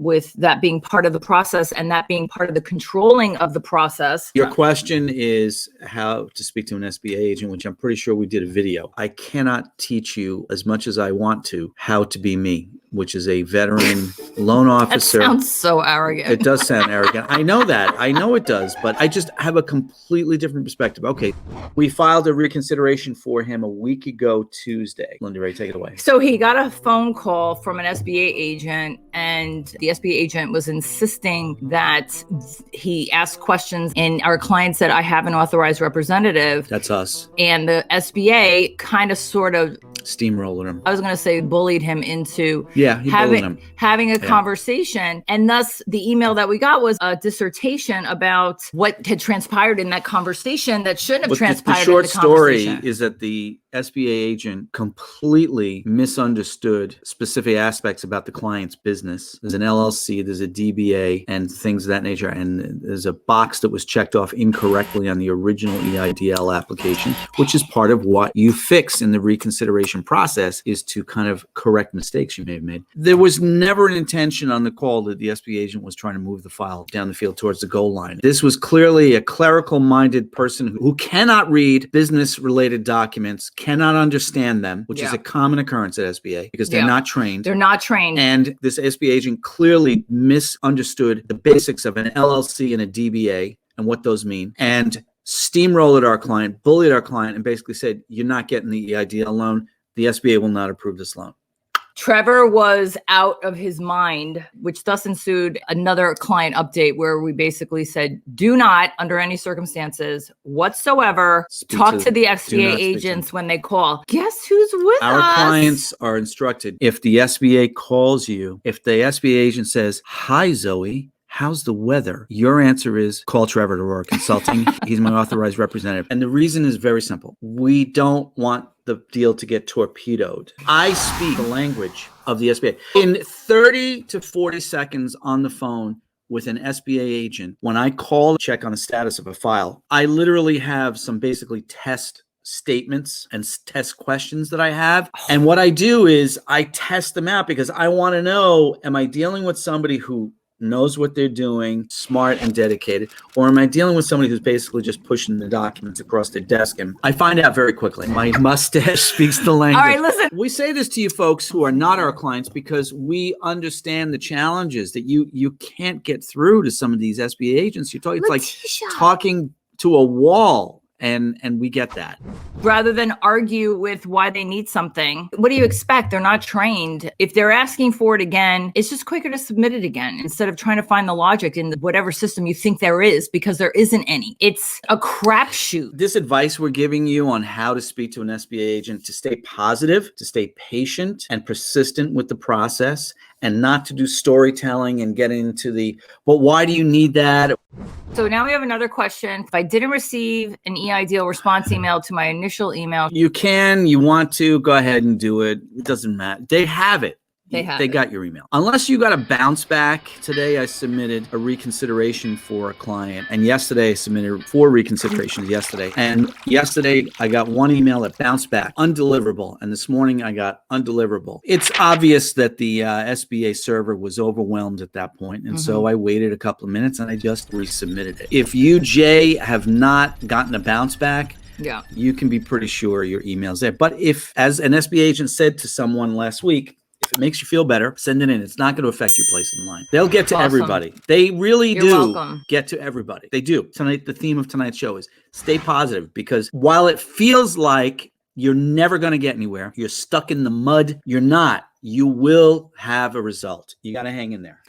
with that being part of the process and that being part of the controlling of the process. Your question is how to speak to an SBA agent, which I'm pretty sure we did a video. I cannot teach you as much as I want to how to be me, which is a veteran loan officer. That sounds so arrogant. It does sound arrogant. I know that. I know it does, but I just have a completely different perspective. Okay, we filed a reconsideration for him a week ago Tuesday. Linda Ray, take it away. So he got a phone call from an SBA agent, and the SBA agent was insisting that he ask questions, and our client said, I have an authorized representative. That's us. And the SBA kind of sort of steamrolled him. I was going to say bullied him into having a conversation. And thus the email that we got was a dissertation about what had transpired in that conversation that shouldn't have transpired. The short story is that the SBA agent completely misunderstood specific aspects about the client's business. There's an LLC, there's a DBA, and things of that nature. And there's a box that was checked off incorrectly on the original EIDL application, which is part of what you fix in the reconsideration process, is to kind of correct mistakes you may have made. There was never an intention on the call that the SBA agent was trying to move the file down the field towards the goal line. This was clearly a clerical-minded person who cannot read business-related documents, cannot understand them, which is a common occurrence at SBA because they're not trained. They're not trained. And this SBA agent clearly misunderstood the basics of an LLC and a DBA and what those mean, and steamrolled our client, bullied our client, and basically said, you're not getting the EIDL loan. The SBA will not approve this loan. Trevor was out of his mind, which thus ensued another client update where we basically said, do not, under any circumstances whatsoever, talk to the SBA agents when they call. Guess who's with us? Our clients are instructed, if the SBA calls you, if the SBA agent says, hi, Zoe, how's the weather? Your answer is call Trevor to Aurora Consulting. He's my authorized representative. And the reason is very simple. We don't want the deal to get torpedoed. I speak the language of the SBA. In 30 to 40 seconds on the phone with an SBA agent, when I call to check on the status of a file, I literally have some basically test statements and test questions that I have. And what I do is I test them out because I want to know, am I dealing with somebody who knows what they're doing, smart and dedicated, or am I dealing with somebody who's basically just pushing the documents across their desk? And I find out very quickly. My mustache speaks the language. All right, listen. We say this to you folks who are not our clients because we understand the challenges that you can't get through to some of these SBA agents. You're talking, it's like talking to a wall. And we get that. Rather than argue with why they need something, what do you expect? They're not trained. If they're asking for it again, it's just quicker to submit it again instead of trying to find the logic in whatever system you think there is, because there isn't any. It's a crapshoot. This advice we're giving you on how to speak to an SBA agent, to stay positive, to stay patient and persistent with the process, and not to do storytelling and get into the, well, why do you need that? So now we have another question. If I didn't receive an EIDL response email to my initial email. You want to, go ahead and do it. It doesn't matter. They have it. They got your email. Unless you got a bounce back. Today I submitted a reconsideration for a client, and yesterday I submitted 4 reconsiderations yesterday. And yesterday I got one email that bounced back, undeliverable, and this morning I got undeliverable. It's obvious that the SBA server was overwhelmed at that point, and so I waited a couple of minutes and I just resubmitted it. If you, Jay, have not gotten a bounce back, you can be pretty sure your email's there. But if, as an SBA agent said to someone last week, if it makes you feel better, send it in. It's not going to affect your place in line. They'll get to everybody. They really do get to everybody. They do. Tonight, the theme of tonight's show is stay positive, because while it feels like you're never going to get anywhere, you're stuck in the mud, you're not. You will have a result. You got to hang in there.